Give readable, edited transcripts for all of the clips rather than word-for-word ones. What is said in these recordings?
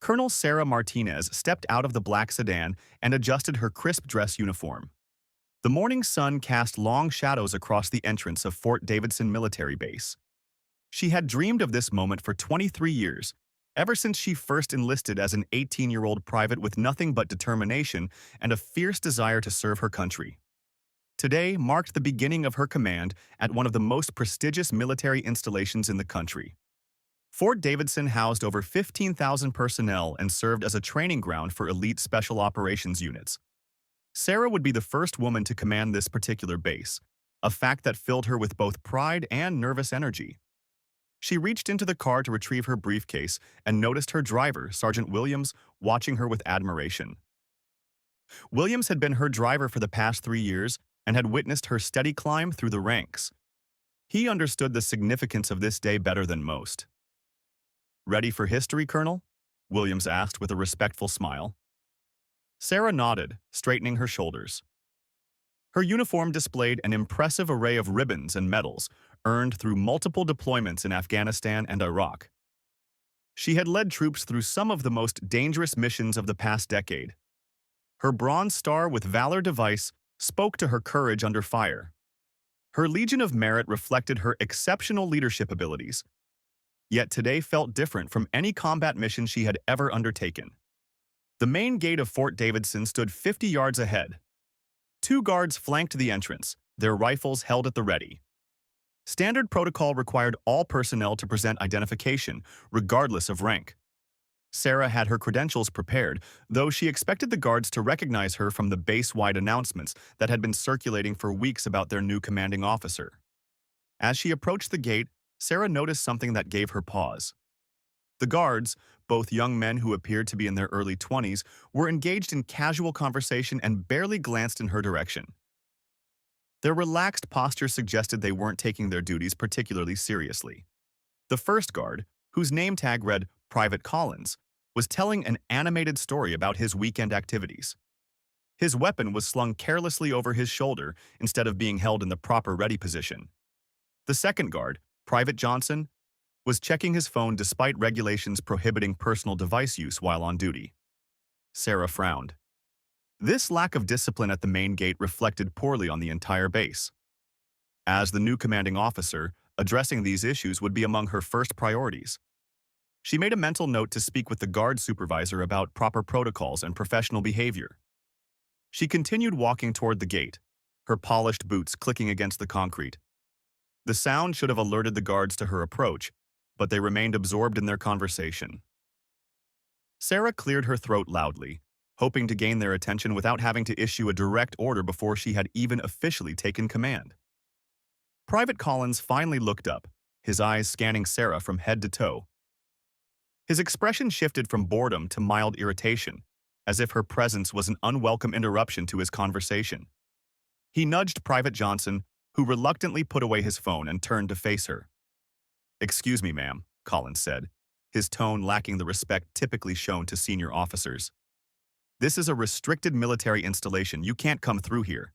Colonel Sarah Martinez stepped out of the black sedan and adjusted her crisp dress uniform. The morning sun cast long shadows across the entrance of Fort Davidson Military Base. She had dreamed of this moment for 23 years, ever since she first enlisted as an 18-year-old private with nothing but determination and a fierce desire to serve her country. Today marked the beginning of her command at one of the most prestigious military installations in the country. Fort Davidson housed over 15,000 personnel and served as a training ground for elite special operations units. Sarah would be the first woman to command this particular base, a fact that filled her with both pride and nervous energy. She reached into the car to retrieve her briefcase and noticed her driver, Sergeant Williams, watching her with admiration. Williams had been her driver for the past 3 years and had witnessed her steady climb through the ranks. He understood the significance of this day better than most. "Ready for history, Colonel?" Williams asked with a respectful smile. Sarah nodded, straightening her shoulders. Her uniform displayed an impressive array of ribbons and medals earned through multiple deployments in Afghanistan and Iraq. She had led troops through some of the most dangerous missions of the past decade. Her Bronze Star with Valor device spoke to her courage under fire. Her Legion of Merit reflected her exceptional leadership abilities, yet today felt different from any combat mission she had ever undertaken. The main gate of Fort Davidson stood 50 yards ahead. 2 guards flanked the entrance, their rifles held at the ready. Standard protocol required all personnel to present identification, regardless of rank. Sarah had her credentials prepared, though she expected the guards to recognize her from the base-wide announcements that had been circulating for weeks about their new commanding officer. As she approached the gate, Sarah noticed something that gave her pause. The guards, both young men who appeared to be in their early 20s, were engaged in casual conversation and barely glanced in her direction. Their relaxed posture suggested they weren't taking their duties particularly seriously. The first guard, whose name tag read Private Collins, was telling an animated story about his weekend activities. His weapon was slung carelessly over his shoulder instead of being held in the proper ready position. The second guard, Private Johnson, was checking his phone despite regulations prohibiting personal device use while on duty. Sarah frowned. This lack of discipline at the main gate reflected poorly on the entire base. As the new commanding officer, addressing these issues would be among her first priorities. She made a mental note to speak with the guard supervisor about proper protocols and professional behavior. She continued walking toward the gate, her polished boots clicking against the concrete. The sound should have alerted the guards to her approach, but they remained absorbed in their conversation. Sarah cleared her throat loudly, hoping to gain their attention without having to issue a direct order before she had even officially taken command. Private Collins finally looked up, his eyes scanning Sarah from head to toe. His expression shifted from boredom to mild irritation, as if her presence was an unwelcome interruption to his conversation. He nudged Private Johnson, who reluctantly put away his phone and turned to face her. "Excuse me, ma'am," Collins said, his tone lacking the respect typically shown to senior officers. "This is a restricted military installation. You can't come through here."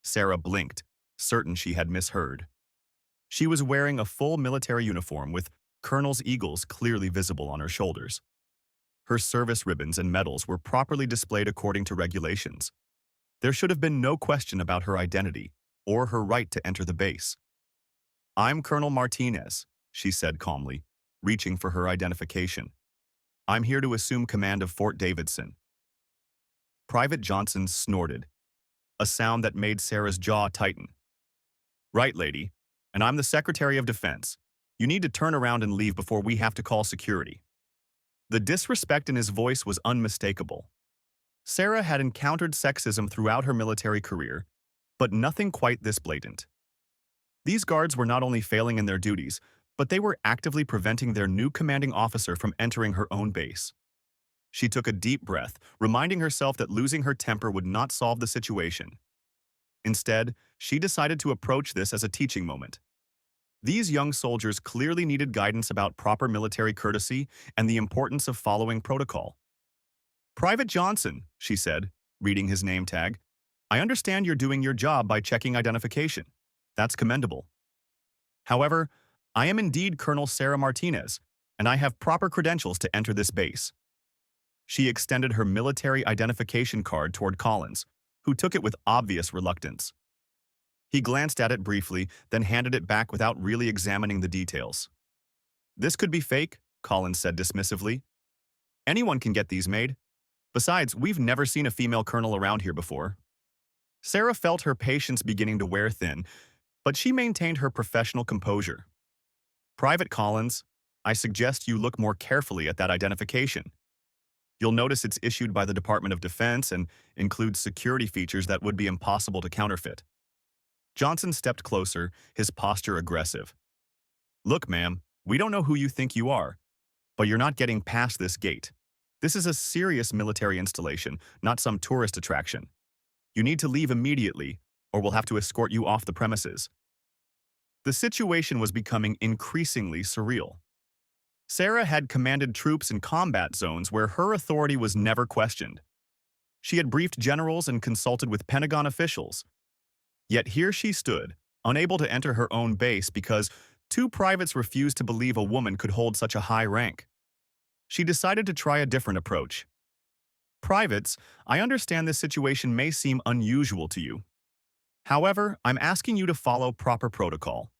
Sarah blinked, certain she had misheard. She was wearing a full military uniform with Colonel's Eagles clearly visible on her shoulders. Her service ribbons and medals were properly displayed according to regulations. There should have been no question about her identity or her right to enter the base. "I'm Colonel Martinez," she said calmly, reaching for her identification. "I'm here to assume command of Fort Davidson." Private Johnson snorted, a sound that made Sarah's jaw tighten. "Right, lady, and I'm the Secretary of Defense. You need to turn around and leave before we have to call security." The disrespect in his voice was unmistakable. Sarah had encountered sexism throughout her military career, but nothing quite this blatant. These guards were not only failing in their duties, but they were actively preventing their new commanding officer from entering her own base. She took a deep breath, reminding herself that losing her temper would not solve the situation. Instead, she decided to approach this as a teaching moment. These young soldiers clearly needed guidance about proper military courtesy and the importance of following protocol. "Private Johnson," she said, reading his name tag, "I understand you're doing your job by checking identification. That's commendable. However, I am indeed Colonel Sarah Martinez, and I have proper credentials to enter this base. She extended her military identification card toward Collins, who took it with obvious reluctance. He glanced at it briefly, then handed it back without really examining the details. "This could be fake," Collins said dismissively. "Anyone can get these made. Besides, we've never seen a female colonel around here before." Sarah felt her patience beginning to wear thin, but she maintained her professional composure. "Private Collins, I suggest you look more carefully at that identification. You'll notice it's issued by the Department of Defense and includes security features that would be impossible to counterfeit." Johnson stepped closer, his posture aggressive. "Look, ma'am, we don't know who you think you are, but you're not getting past this gate. This is a serious military installation, not some tourist attraction. You need to leave immediately, or we'll have to escort you off the premises." The situation was becoming increasingly surreal. Sarah had commanded troops in combat zones where her authority was never questioned. She had briefed generals and consulted with Pentagon officials. Yet here she stood, unable to enter her own base because two privates refused to believe a woman could hold such a high rank. She decided to try a different approach. "Privates, I understand this situation may seem unusual to you. However, I'm asking you to follow proper protocol.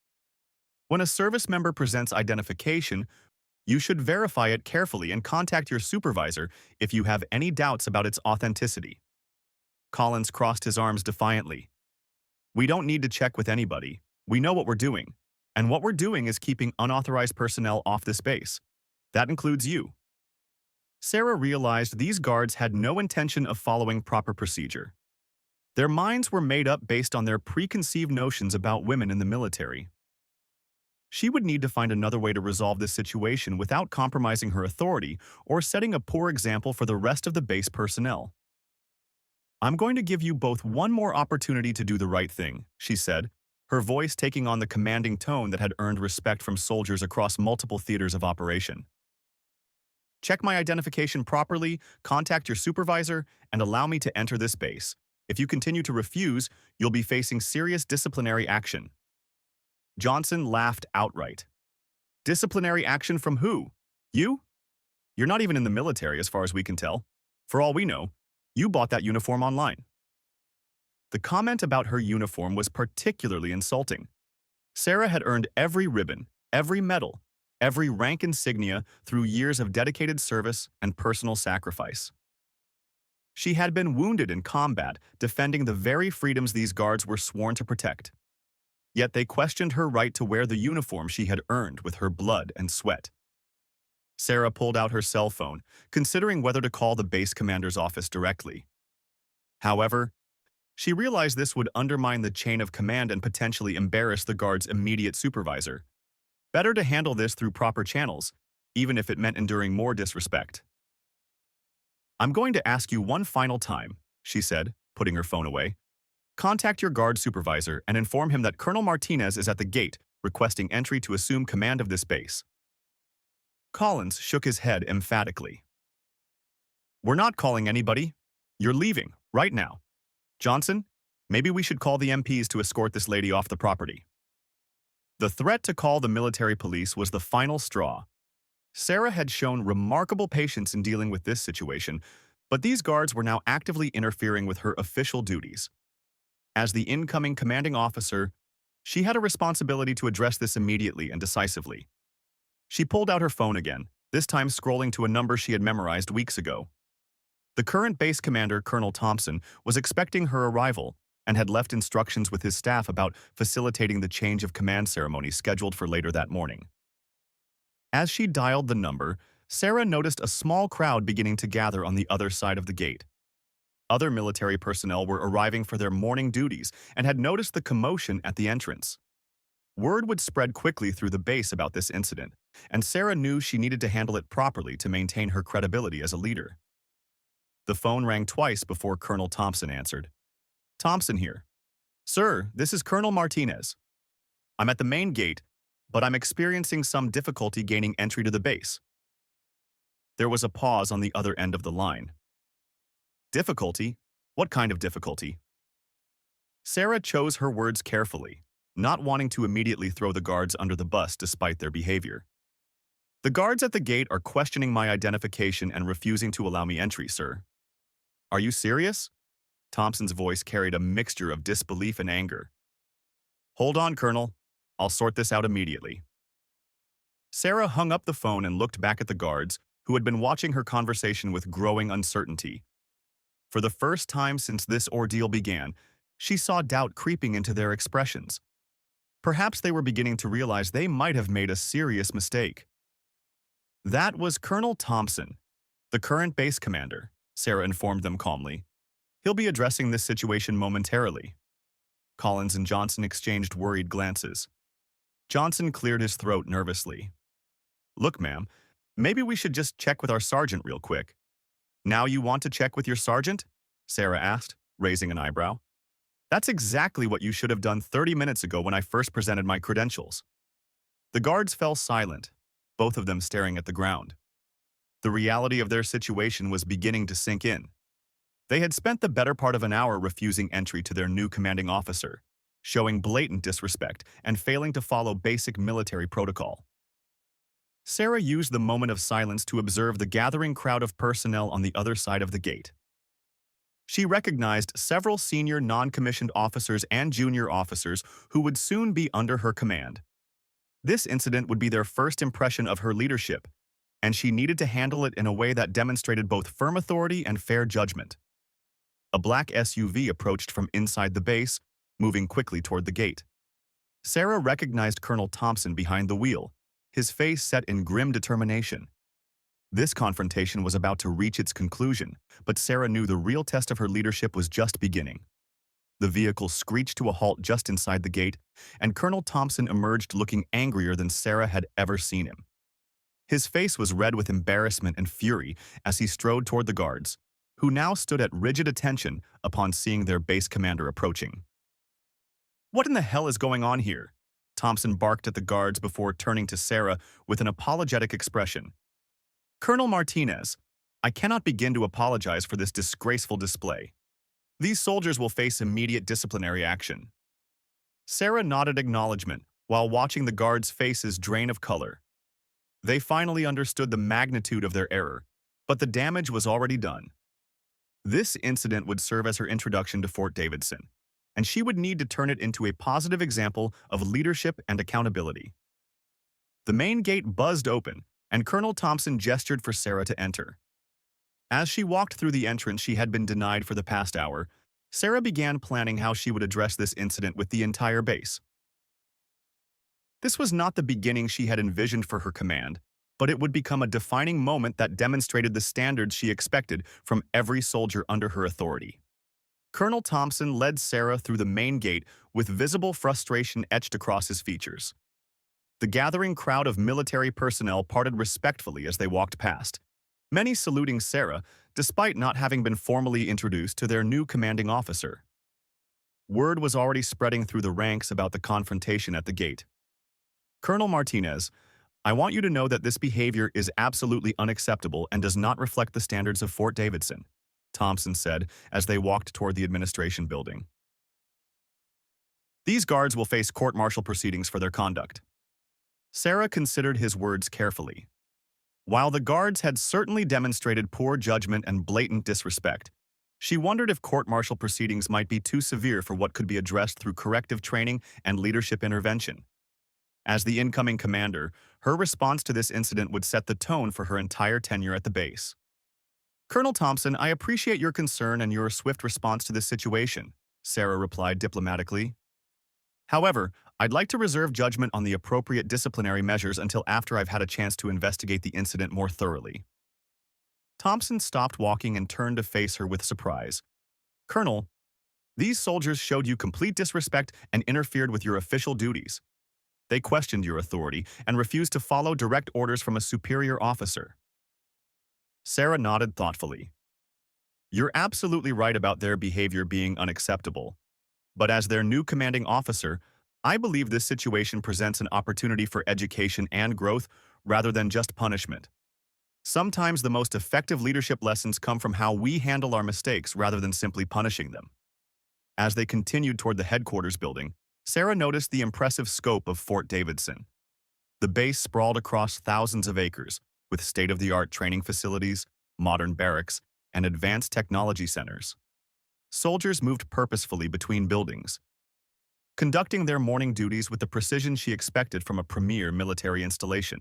When a service member presents identification, you should verify it carefully and contact your supervisor if you have any doubts about its authenticity." Collins crossed his arms defiantly. "We don't need to check with anybody. We know what we're doing. And what we're doing is keeping unauthorized personnel off this base. That includes you." Sarah realized these guards had no intention of following proper procedure. Their minds were made up based on their preconceived notions about women in the military. She would need to find another way to resolve this situation without compromising her authority or setting a poor example for the rest of the base personnel. "I'm going to give you both one more opportunity to do the right thing," she said, her voice taking on the commanding tone that had earned respect from soldiers across multiple theaters of operation. "Check my identification properly, contact your supervisor, and allow me to enter this base. If you continue to refuse, you'll be facing serious disciplinary action." Johnson laughed outright. "Disciplinary action from who? You? You're not even in the military as far as we can tell. For all we know, you bought that uniform online." The comment about her uniform was particularly insulting. Sarah had earned every ribbon, every medal, every rank insignia through years of dedicated service and personal sacrifice. She had been wounded in combat, defending the very freedoms these guards were sworn to protect. Yet they questioned her right to wear the uniform she had earned with her blood and sweat. Sarah pulled out her cell phone, considering whether to call the base commander's office directly. However, she realized this would undermine the chain of command and potentially embarrass the guard's immediate supervisor. Better to handle this through proper channels, even if it meant enduring more disrespect. "I'm going to ask you one final time," she said, putting her phone away. "Contact your guard supervisor and inform him that Colonel Martinez is at the gate requesting entry to assume command of this base." Collins shook his head emphatically. "We're not calling anybody. You're leaving, right now. Johnson, maybe we should call the MPs to escort this lady off the property." The threat to call the military police was the final straw. Sarah had shown remarkable patience in dealing with this situation, but these guards were now actively interfering with her official duties. As the incoming commanding officer, she had a responsibility to address this immediately and decisively. She pulled out her phone again, this time scrolling to a number she had memorized weeks ago. The current base commander, Colonel Thompson, was expecting her arrival and had left instructions with his staff about facilitating the change of command ceremony scheduled for later that morning. As she dialed the number, Sarah noticed a small crowd beginning to gather on the other side of the gate. Other military personnel were arriving for their morning duties and had noticed the commotion at the entrance. Word would spread quickly through the base about this incident, and Sarah knew she needed to handle it properly to maintain her credibility as a leader. The phone rang twice before Colonel Thompson answered. "Thompson here. Sir, this is Colonel Martinez. I'm at the main gate, but I'm experiencing some difficulty gaining entry to the base." There was a pause on the other end of the line. "Difficulty? What kind of difficulty?" Sarah chose her words carefully, not wanting to immediately throw the guards under the bus despite their behavior. The guards at the gate are questioning my identification and refusing to allow me entry, sir. Are you serious? Thompson's voice carried a mixture of disbelief and anger. Hold on, Colonel. I'll sort this out immediately. Sarah hung up the phone and looked back at the guards, who had been watching her conversation with growing uncertainty. For the first time since this ordeal began, she saw doubt creeping into their expressions. Perhaps they were beginning to realize they might have made a serious mistake. That was Colonel Thompson, the current base commander, Sarah informed them calmly. He'll be addressing this situation momentarily. Collins and Johnson exchanged worried glances. Johnson cleared his throat nervously. Look, ma'am, maybe we should just check with our sergeant real quick. Now you want to check with your sergeant? Sarah asked, raising an eyebrow. That's exactly what you should have done 30 minutes ago when I first presented my credentials. The guards fell silent, both of them staring at the ground. The reality of their situation was beginning to sink in. They had spent the better part of an hour refusing entry to their new commanding officer, showing blatant disrespect and failing to follow basic military protocol. Sarah used the moment of silence to observe the gathering crowd of personnel on the other side of the gate. She recognized several senior non-commissioned officers and junior officers who would soon be under her command. This incident would be their first impression of her leadership, and she needed to handle it in a way that demonstrated both firm authority and fair judgment. A black SUV approached from inside the base, moving quickly toward the gate. Sarah recognized Colonel Thompson behind the wheel, his face set in grim determination. This confrontation was about to reach its conclusion, but Sarah knew the real test of her leadership was just beginning. The vehicle screeched to a halt just inside the gate, and Colonel Thompson emerged looking angrier than Sarah had ever seen him. His face was red with embarrassment and fury as he strode toward the guards, who now stood at rigid attention upon seeing their base commander approaching. What in the hell is going on here? Thompson barked at the guards before turning to Sarah with an apologetic expression. Colonel Martinez, I cannot begin to apologize for this disgraceful display. These soldiers will face immediate disciplinary action. Sarah nodded acknowledgement while watching the guards' faces drain of color. They finally understood the magnitude of their error, but the damage was already done. This incident would serve as her introduction to Fort Davidson, and she would need to turn it into a positive example of leadership and accountability. The main gate buzzed open, and Colonel Thompson gestured for Sarah to enter. As she walked through the entrance she had been denied for the past hour, Sarah began planning how she would address this incident with the entire base. This was not the beginning she had envisioned for her command, but it would become a defining moment that demonstrated the standards she expected from every soldier under her authority. Colonel Thompson led Sarah through the main gate with visible frustration etched across his features. The gathering crowd of military personnel parted respectfully as they walked past, many saluting Sarah despite not having been formally introduced to their new commanding officer. Word was already spreading through the ranks about the confrontation at the gate. Colonel Martinez, I want you to know that this behavior is absolutely unacceptable and does not reflect the standards of Fort Davidson, Thompson said as they walked toward the administration building. These guards will face court-martial proceedings for their conduct. Sarah considered his words carefully. While the guards had certainly demonstrated poor judgment and blatant disrespect, she wondered if court-martial proceedings might be too severe for what could be addressed through corrective training and leadership intervention. As the incoming commander, her response to this incident would set the tone for her entire tenure at the base. Colonel Thompson, I appreciate your concern and your swift response to this situation, Sarah replied diplomatically. However, I'd like to reserve judgment on the appropriate disciplinary measures until after I've had a chance to investigate the incident more thoroughly. Thompson stopped walking and turned to face her with surprise. Colonel, these soldiers showed you complete disrespect and interfered with your official duties. They questioned your authority and refused to follow direct orders from a superior officer. Sarah nodded thoughtfully. You're absolutely right about their behavior being unacceptable. But as their new commanding officer, I believe this situation presents an opportunity for education and growth rather than just punishment. Sometimes the most effective leadership lessons come from how we handle our mistakes rather than simply punishing them. As they continued toward the headquarters building, Sarah noticed the impressive scope of Fort Davidson. The base sprawled across thousands of acres, with state-of-the-art training facilities, modern barracks, and advanced technology centers. Soldiers moved purposefully between buildings, conducting their morning duties with the precision she expected from a premier military installation.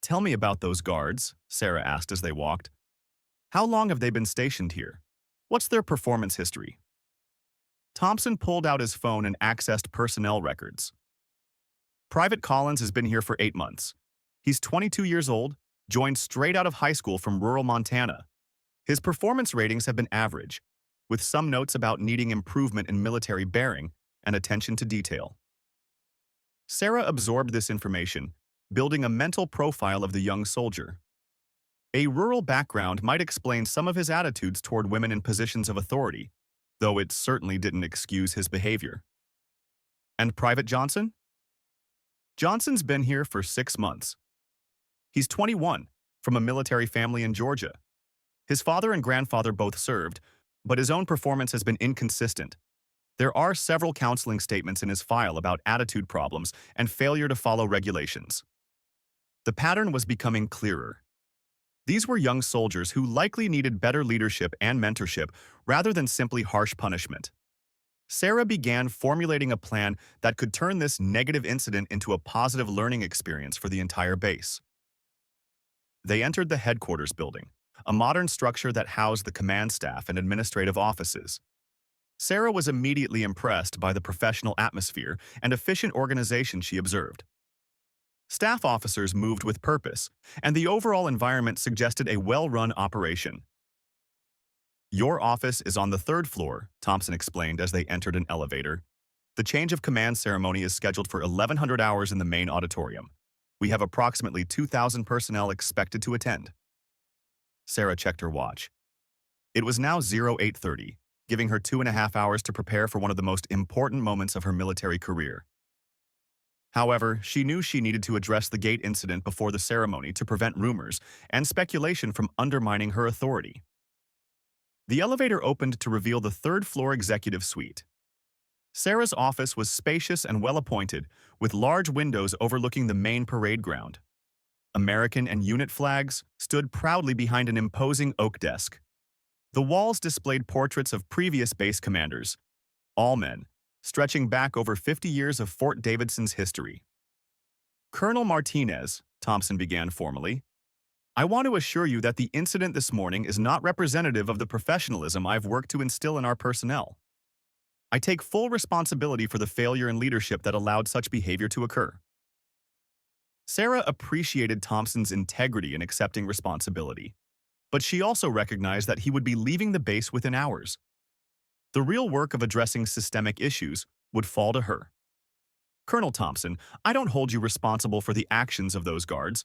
"Tell me about those guards," Sarah asked as they walked. "How long have they been stationed here? What's their performance history?" Thompson pulled out his phone and accessed personnel records. "Private Collins has been here for 8 months. He's 22 years old, joined straight out of high school from rural Montana. His performance ratings have been average, with some notes about needing improvement in military bearing and attention to detail." Sarah absorbed this information, building a mental profile of the young soldier. A rural background might explain some of his attitudes toward women in positions of authority, though it certainly didn't excuse his behavior. "And Private Johnson?" "Johnson's been here for 6 months. He's 21, from a military family in Georgia. His father and grandfather both served, but his own performance has been inconsistent. There are several counseling statements in his file about attitude problems and failure to follow regulations." The pattern was becoming clearer. These were young soldiers who likely needed better leadership and mentorship rather than simply harsh punishment. Sarah began formulating a plan that could turn this negative incident into a positive learning experience for the entire base. They entered the headquarters building, a modern structure that housed the command staff and administrative offices. Sarah was immediately impressed by the professional atmosphere and efficient organization she observed. Staff officers moved with purpose, and the overall environment suggested a well-run operation. "Your office is on the 3rd floor," Thompson explained as they entered an elevator. "The change of command ceremony is scheduled for 1100 hours in the main auditorium. We have approximately 2,000 personnel expected to attend." Sarah checked her watch. It was now 0830, giving her 2.5 hours to prepare for one of the most important moments of her military career. However, she knew she needed to address the gate incident before the ceremony to prevent rumors and speculation from undermining her authority. The elevator opened to reveal the 3rd-floor executive suite. Sarah's office was spacious and well-appointed, with large windows overlooking the main parade ground. American and unit flags stood proudly behind an imposing oak desk. The walls displayed portraits of previous base commanders, all men, stretching back over 50 years of Fort Davidson's history. "Colonel Martinez," Thompson began formally, "I want to assure you that the incident this morning is not representative of the professionalism I've worked to instill in our personnel. I take full responsibility for the failure in leadership that allowed such behavior to occur." Sarah appreciated Thompson's integrity in accepting responsibility, but she also recognized that he would be leaving the base within hours. The real work of addressing systemic issues would fall to her. "Colonel Thompson, I don't hold you responsible for the actions of those guards.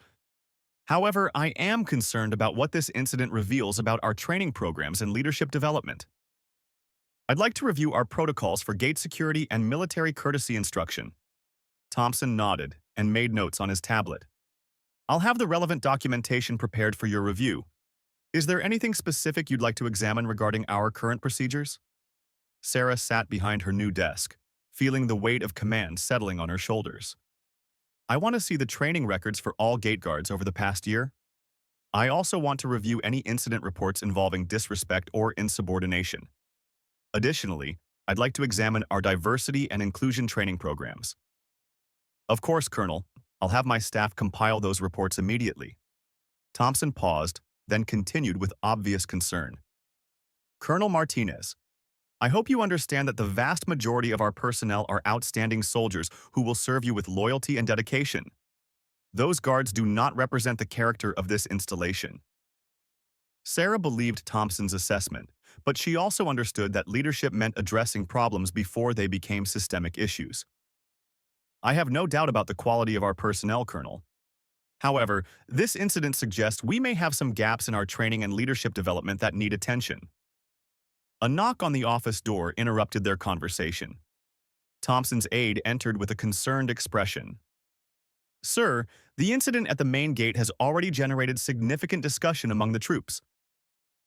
However, I am concerned about what this incident reveals about our training programs and leadership development. I'd like to review our protocols for gate security and military courtesy instruction." Thompson nodded and made notes on his tablet. "I'll have the relevant documentation prepared for your review. Is there anything specific you'd like to examine regarding our current procedures?" Sarah sat behind her new desk, feeling the weight of command settling on her shoulders. "I want to see the training records for all gate guards over the past year. I also want to review any incident reports involving disrespect or insubordination. Additionally, I'd like to examine our diversity and inclusion training programs." "Of course, Colonel. I'll have my staff compile those reports immediately." Thompson paused, then continued with obvious concern. "Colonel Martinez, I hope you understand that the vast majority of our personnel are outstanding soldiers who will serve you with loyalty and dedication. Those guards do not represent the character of this installation." Sarah believed Thompson's assessment, but she also understood that leadership meant addressing problems before they became systemic issues. "I have no doubt about the quality of our personnel, Colonel. However, this incident suggests we may have some gaps in our training and leadership development that need attention." A knock on the office door interrupted their conversation. Thompson's aide entered with a concerned expression. "Sir, the incident at the main gate has already generated significant discussion among the troops.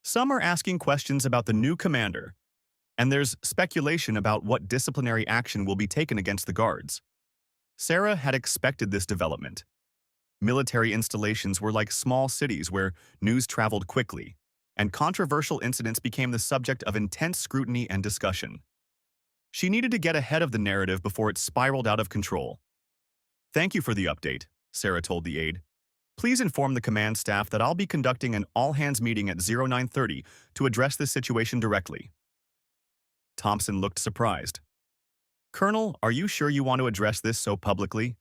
Some are asking questions about the new commander, and there's speculation about what disciplinary action will be taken against the guards." Sarah had expected this development. Military installations were like small cities where news traveled quickly, and controversial incidents became the subject of intense scrutiny and discussion. She needed to get ahead of the narrative before it spiraled out of control. "Thank you for the update," Sarah told the aide. "Please inform the command staff that I'll be conducting an all-hands meeting at 0930 to address this situation directly." Thompson looked surprised. "Colonel, are you sure you want to address this so publicly?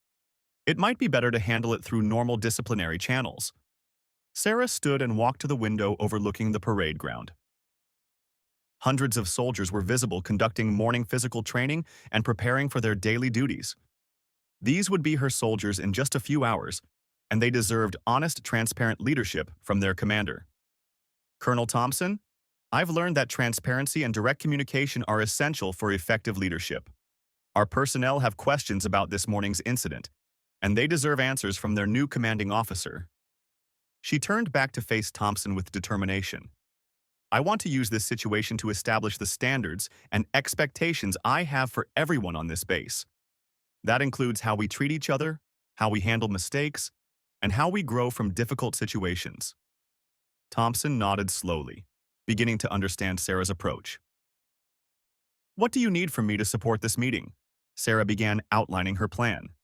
It might be better to handle it through normal disciplinary channels." Sarah stood and walked to the window overlooking the parade ground. Hundreds of soldiers were visible conducting morning physical training and preparing for their daily duties. These would be her soldiers in just a few hours, and they deserved honest, transparent leadership from their commander. "Colonel Thompson, I've learned that transparency and direct communication are essential for effective leadership. Our personnel have questions about this morning's incident, and they deserve answers from their new commanding officer." She turned back to face Thompson with determination. "I want to use this situation to establish the standards and expectations I have for everyone on this base. That includes how we treat each other, how we handle mistakes, and how we grow from difficult situations." Thompson nodded slowly, beginning to understand Sarah's approach. "What do you need from me to support this meeting?" Sarah began outlining her plan.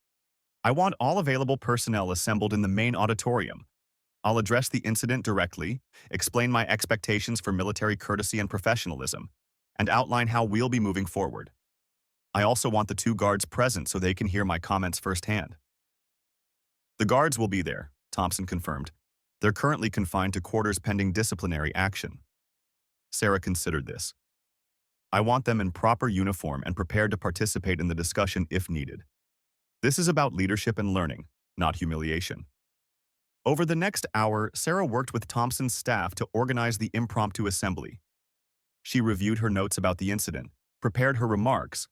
"I want all available personnel assembled in the main auditorium. I'll address the incident directly, explain my expectations for military courtesy and professionalism, and outline how we'll be moving forward. I also want the 2 guards present so they can hear my comments firsthand." "The guards will be there," Thompson confirmed. "They're currently confined to quarters pending disciplinary action." Sarah considered this. "I want them in proper uniform and prepared to participate in the discussion if needed. This is about leadership and learning, not humiliation." Over the next hour, Sarah worked with Thompson's staff to organize the impromptu assembly. She reviewed her notes about the incident, prepared her remarks,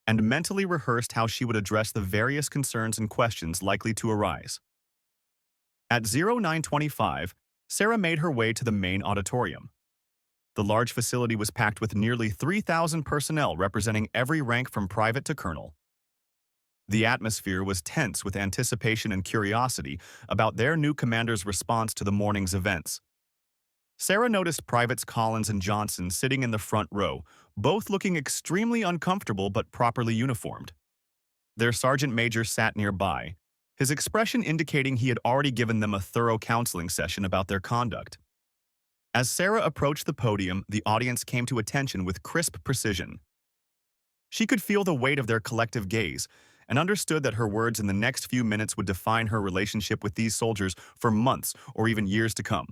and mentally rehearsed how she would address the various concerns and questions likely to arise. At 0925, Sarah made her way to the main auditorium. The large facility was packed with nearly 3,000 personnel representing every rank from private to colonel. The atmosphere was tense with anticipation and curiosity about their new commander's response to the morning's events. Sarah noticed Privates Collins and Johnson sitting in the front row, both looking extremely uncomfortable but properly uniformed. Their sergeant major sat nearby, his expression indicating he had already given them a thorough counseling session about their conduct. As Sarah approached the podium, the audience came to attention with crisp precision. She could feel the weight of their collective gaze, and understood that her words in the next few minutes would define her relationship with these soldiers for months or even years to come.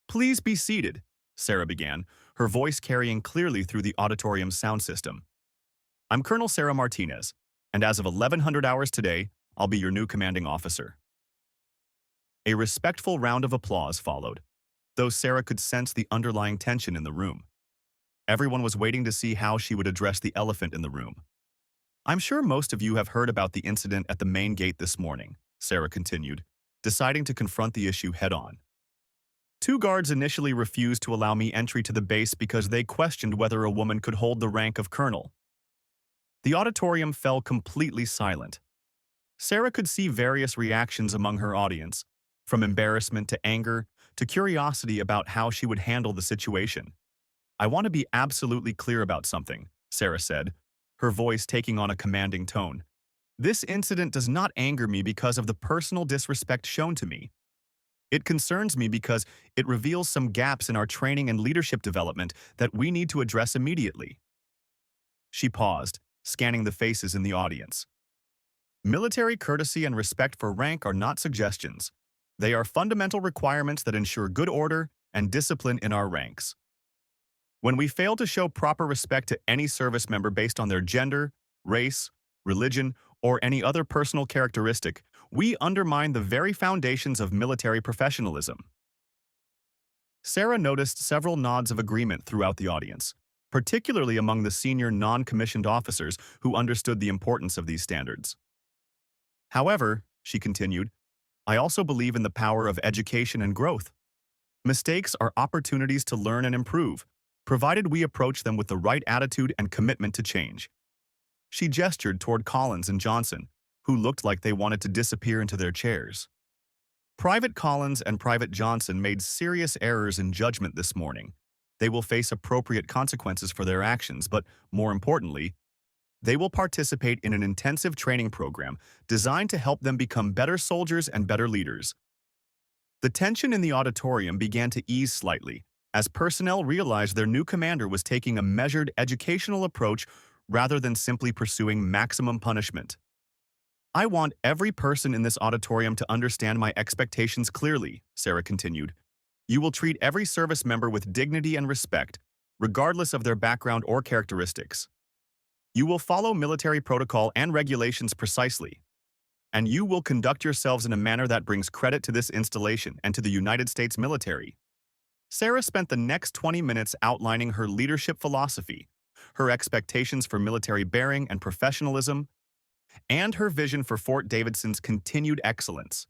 "Please be seated," Sarah began, her voice carrying clearly through the auditorium's sound system. "I'm Colonel Sarah Martinez, and as of 1100 hours today, I'll be your new commanding officer." A respectful round of applause followed, though Sarah could sense the underlying tension in the room. Everyone was waiting to see how she would address the elephant in the room. "I'm sure most of you have heard about the incident at the main gate this morning," Sarah continued, deciding to confront the issue head-on. 2 guards initially refused to allow me entry to the base because they questioned whether a woman could hold the rank of colonel. The auditorium fell completely silent. Sarah could see various reactions among her audience, from embarrassment to anger to curiosity about how she would handle the situation. "I want to be absolutely clear about something," Sarah said, her voice taking on a commanding tone. "This incident does not anger me because of the personal disrespect shown to me. It concerns me because it reveals some gaps in our training and leadership development that we need to address immediately." She paused, scanning the faces in the audience. "Military courtesy and respect for rank are not suggestions. They are fundamental requirements that ensure good order and discipline in our ranks. When we fail to show proper respect to any service member based on their gender, race, religion, or any other personal characteristic, we undermine the very foundations of military professionalism." Sarah noticed several nods of agreement throughout the audience, particularly among the senior non-commissioned officers who understood the importance of these standards. "However," she continued, "I also believe in the power of education and growth. Mistakes are opportunities to learn and improve, provided we approach them with the right attitude and commitment to change. She gestured toward Collins and Johnson, who looked like they wanted to disappear into their chairs. Private Collins and Private Johnson made serious errors in judgment this morning. They will face appropriate consequences for their actions, but more importantly, they will participate in an intensive training program designed to help them become better soldiers and better leaders. The tension in the auditorium began to ease slightly as personnel realized their new commander was taking a measured educational approach rather than simply pursuing maximum punishment. "I want every person in this auditorium to understand my expectations clearly," Sarah continued. "You will treat every service member with dignity and respect, regardless of their background or characteristics. You will follow military protocol and regulations precisely, and you will conduct yourselves in a manner that brings credit to this installation and to the United States military." Sarah spent the next 20 minutes outlining her leadership philosophy, her expectations for military bearing and professionalism, and her vision for Fort Davidson's continued excellence.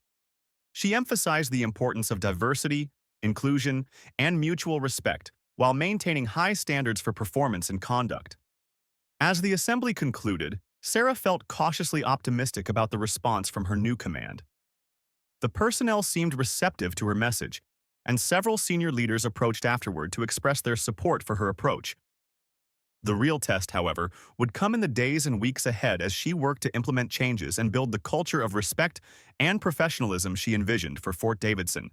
She emphasized the importance of diversity, inclusion, and mutual respect while maintaining high standards for performance and conduct. As the assembly concluded, Sarah felt cautiously optimistic about the response from her new command. The personnel seemed receptive to her message, and several senior leaders approached afterward to express their support for her approach. The real test, however, would come in the days and weeks ahead as she worked to implement changes and build the culture of respect and professionalism she envisioned for Fort Davidson.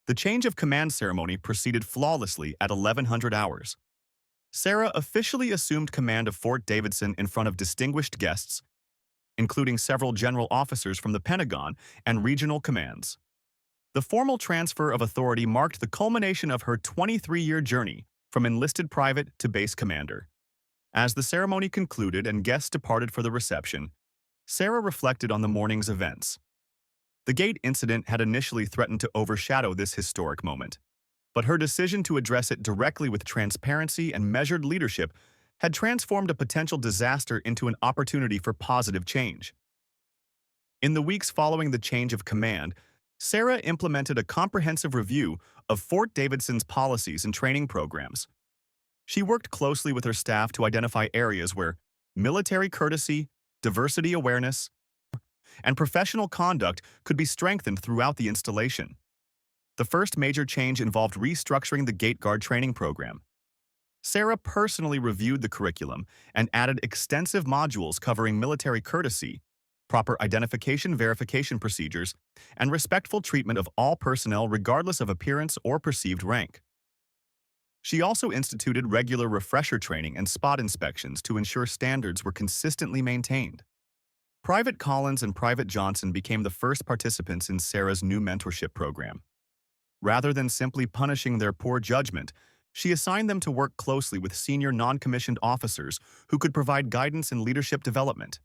The change of command ceremony proceeded flawlessly at 1100 hours. Sarah officially assumed command of Fort Davidson in front of distinguished guests, including several general officers from the Pentagon and regional commands. The formal transfer of authority marked the culmination of her 23-year journey from enlisted private to base commander. As the ceremony concluded and guests departed for the reception, Sarah reflected on the morning's events. The gate incident had initially threatened to overshadow this historic moment, but her decision to address it directly with transparency and measured leadership had transformed a potential disaster into an opportunity for positive change. In the weeks following the change of command, Sarah implemented a comprehensive review of Fort Davidson's policies and training programs. She worked closely with her staff to identify areas where military courtesy, diversity awareness, and professional conduct could be strengthened throughout the installation. The first major change involved restructuring the Gate Guard training program. Sarah personally reviewed the curriculum and added extensive modules covering military courtesy, proper identification verification procedures, and respectful treatment of all personnel regardless of appearance or perceived rank. She also instituted regular refresher training and spot inspections to ensure standards were consistently maintained. Private Collins and Private Johnson became the first participants in Sarah's new mentorship program. Rather than simply punishing their poor judgment, she assigned them to work closely with senior non-commissioned officers who could provide guidance and leadership development.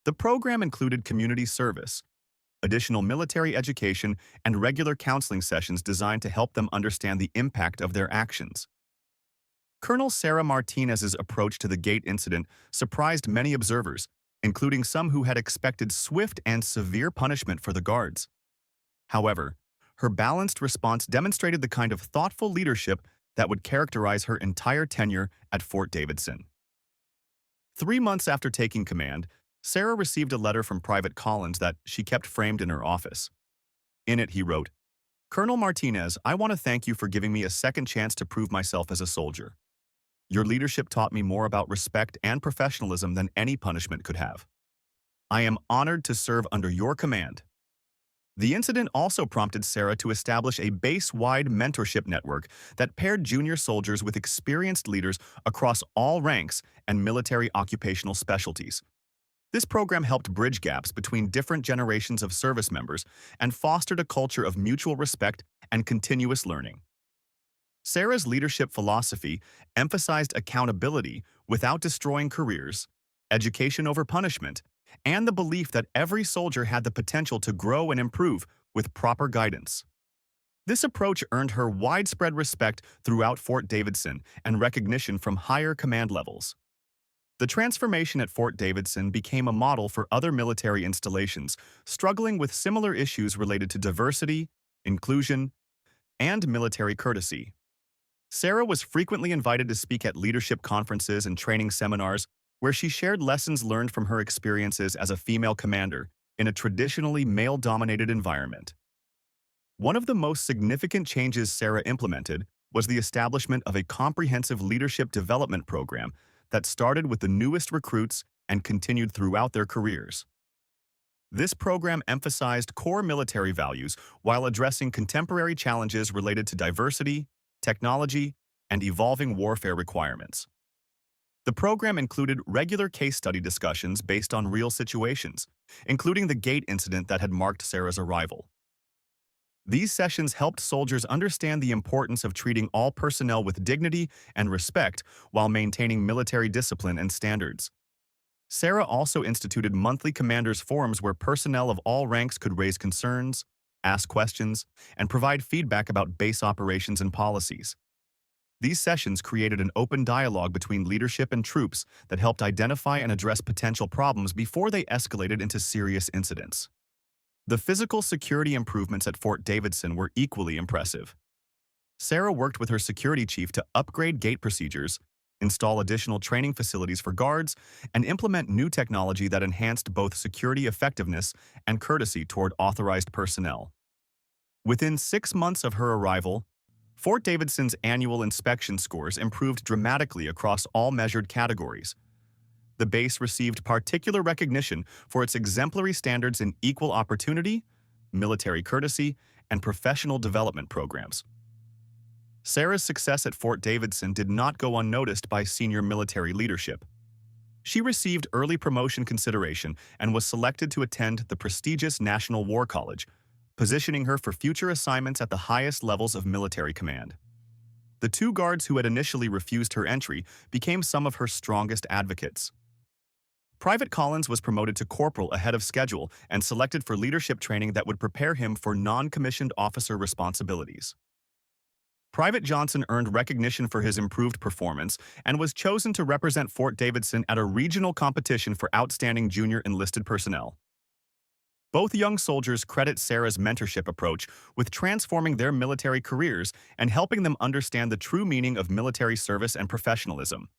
The program included community service, additional military education, and regular counseling sessions designed to help them understand the impact of their actions. Colonel Sarah Martinez's approach to the gate incident surprised many observers, including some who had expected swift and severe punishment for the guards. However, her balanced response demonstrated the kind of thoughtful leadership that would characterize her entire tenure at Fort Davidson. 3 months after taking command, Sarah received a letter from Private Collins that she kept framed in her office. In it, he wrote, "Colonel Martinez, I want to thank you for giving me a second chance to prove myself as a soldier. Your leadership taught me more about respect and professionalism than any punishment could have. I am honored to serve under your command." The incident also prompted Sarah to establish a base-wide mentorship network that paired junior soldiers with experienced leaders across all ranks and military occupational specialties. This program helped bridge gaps between different generations of service members and fostered a culture of mutual respect and continuous learning. Sarah's leadership philosophy emphasized accountability without destroying careers, education over punishment, and the belief that every soldier had the potential to grow and improve with proper guidance. This approach earned her widespread respect throughout Fort Davidson and recognition from higher command levels. The transformation at Fort Davidson became a model for other military installations struggling with similar issues related to diversity, inclusion, and military courtesy. Sarah was frequently invited to speak at leadership conferences and training seminars where she shared lessons learned from her experiences as a female commander in a traditionally male-dominated environment. One of the most significant changes Sarah implemented was the establishment of a comprehensive leadership development program that started with the newest recruits and continued throughout their careers. This program emphasized core military values while addressing contemporary challenges related to diversity, technology, and evolving warfare requirements. The program included regular case study discussions based on real situations, including the gate incident that had marked Sarah's arrival. These sessions helped soldiers understand the importance of treating all personnel with dignity and respect while maintaining military discipline and standards. Sarah also instituted monthly commanders' forums where personnel of all ranks could raise concerns, ask questions, and provide feedback about base operations and policies. These sessions created an open dialogue between leadership and troops that helped identify and address potential problems before they escalated into serious incidents. The physical security improvements at Fort Davidson were equally impressive. Sarah worked with her security chief to upgrade gate procedures, install additional training facilities for guards, and implement new technology that enhanced both security effectiveness and courtesy toward authorized personnel. Within 6 months of her arrival, Fort Davidson's annual inspection scores improved dramatically across all measured categories. The base received particular recognition for its exemplary standards in equal opportunity, military courtesy, and professional development programs. Sarah's success at Fort Davidson did not go unnoticed by senior military leadership. She received early promotion consideration and was selected to attend the prestigious National War College, positioning her for future assignments at the highest levels of military command. The 2 guards who had initially refused her entry became some of her strongest advocates. Private Collins was promoted to corporal ahead of schedule and selected for leadership training that would prepare him for non-commissioned officer responsibilities. Private Johnson earned recognition for his improved performance and was chosen to represent Fort Davidson at a regional competition for outstanding junior enlisted personnel. Both young soldiers credit Sarah's mentorship approach with transforming their military careers and helping them understand the true meaning of military service and professionalism.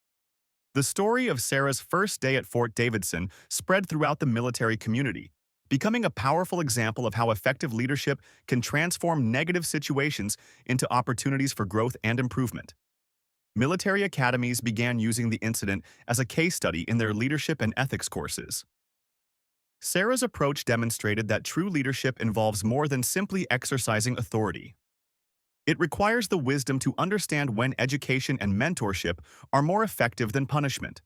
The story of Sarah's first day at Fort Davidson spread throughout the military community, becoming a powerful example of how effective leadership can transform negative situations into opportunities for growth and improvement. Military academies began using the incident as a case study in their leadership and ethics courses. Sarah's approach demonstrated that true leadership involves more than simply exercising authority. It requires the wisdom to understand when education and mentorship are more effective than punishment,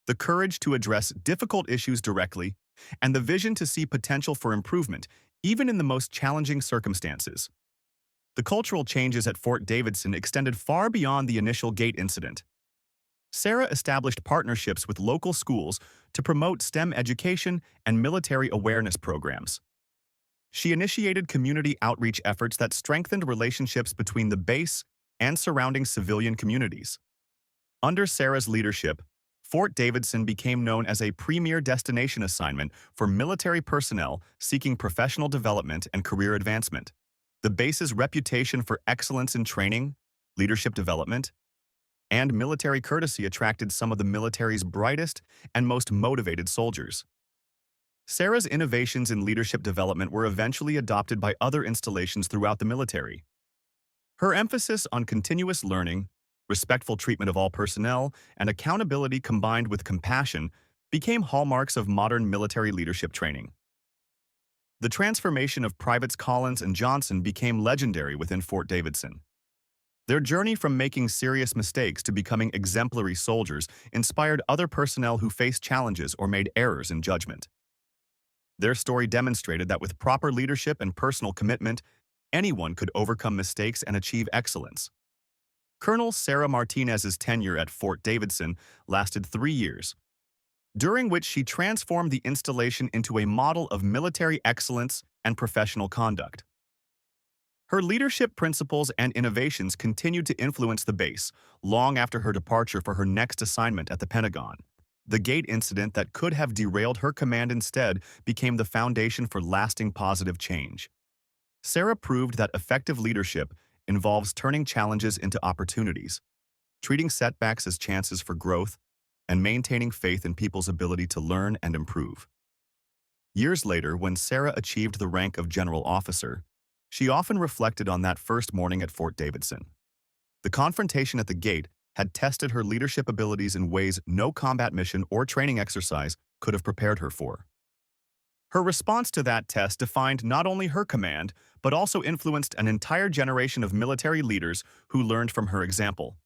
the courage to address difficult issues directly, and the vision to see potential for improvement, even in the most challenging circumstances. The cultural changes at Fort Davidson extended far beyond the initial gate incident. Sarah established partnerships with local schools to promote STEM education and military awareness programs. She initiated community outreach efforts that strengthened relationships between the base and surrounding civilian communities. Under Sarah's leadership, Fort Davidson became known as a premier destination assignment for military personnel seeking professional development and career advancement. The base's reputation for excellence in training, leadership development, and military courtesy attracted some of the military's brightest and most motivated soldiers. Sarah's innovations in leadership development were eventually adopted by other installations throughout the military. Her emphasis on continuous learning, respectful treatment of all personnel, and accountability combined with compassion became hallmarks of modern military leadership training. The transformation of Privates Collins and Johnson became legendary within Fort Davidson. Their journey from making serious mistakes to becoming exemplary soldiers inspired other personnel who faced challenges or made errors in judgment. Their story demonstrated that with proper leadership and personal commitment, anyone could overcome mistakes and achieve excellence. Colonel Sarah Martinez's tenure at Fort Davidson lasted 3 years, during which she transformed the installation into a model of military excellence and professional conduct. Her leadership principles and innovations continued to influence the base long after her departure for her next assignment at the Pentagon. The gate incident that could have derailed her command instead became the foundation for lasting positive change. Sarah proved that effective leadership involves turning challenges into opportunities, treating setbacks as chances for growth, and maintaining faith in people's ability to learn and improve. Years later, when Sarah achieved the rank of general officer, she often reflected on that first morning at Fort Davidson. The confrontation at the gate had tested her leadership abilities in ways no combat mission or training exercise could have prepared her for. Her response to that test defined not only her command, but also influenced an entire generation of military leaders who learned from her example.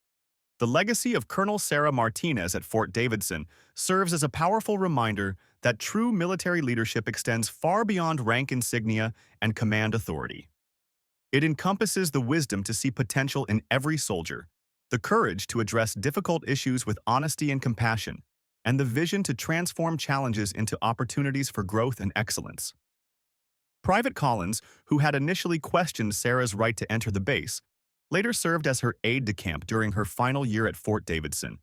The legacy of Colonel Sarah Martinez at Fort Davidson serves as a powerful reminder that true military leadership extends far beyond rank insignia and command authority. It encompasses the wisdom to see potential in every soldier, the courage to address difficult issues with honesty and compassion, and the vision to transform challenges into opportunities for growth and excellence. Private Collins, who had initially questioned Sarah's right to enter the base, later served as her aide-de-camp during her final year at Fort Davidson.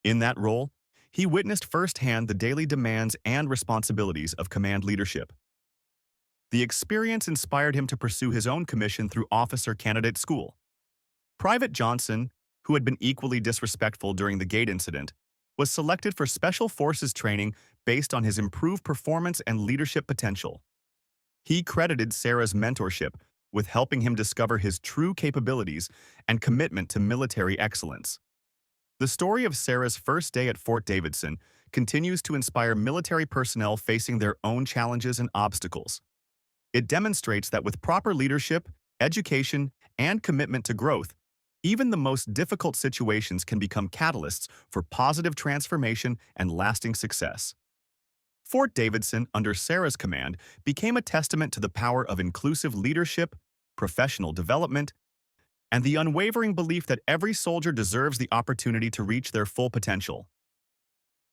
In that role, he witnessed firsthand the daily demands and responsibilities of command leadership. The experience inspired him to pursue his own commission through officer candidate school. Private Johnson, who had been equally disrespectful during the gate incident, was selected for Special Forces training based on his improved performance and leadership potential. He credited Sarah's mentorship with helping him discover his true capabilities and commitment to military excellence. The story of Sarah's first day at Fort Davidson continues to inspire military personnel facing their own challenges and obstacles. It demonstrates that with proper leadership, education, and commitment to growth, even the most difficult situations can become catalysts for positive transformation and lasting success. Fort Davidson, under Sarah's command, became a testament to the power of inclusive leadership, professional development, and the unwavering belief that every soldier deserves the opportunity to reach their full potential.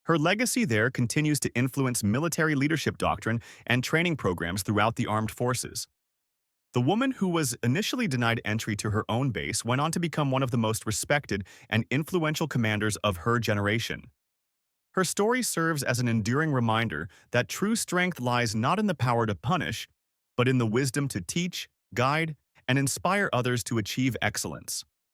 Her legacy there continues to influence military leadership doctrine and training programs throughout the armed forces. The woman who was initially denied entry to her own base went on to become one of the most respected and influential commanders of her generation. Her story serves as an enduring reminder that true strength lies not in the power to punish, but in the wisdom to teach, guide, and inspire others to achieve excellence.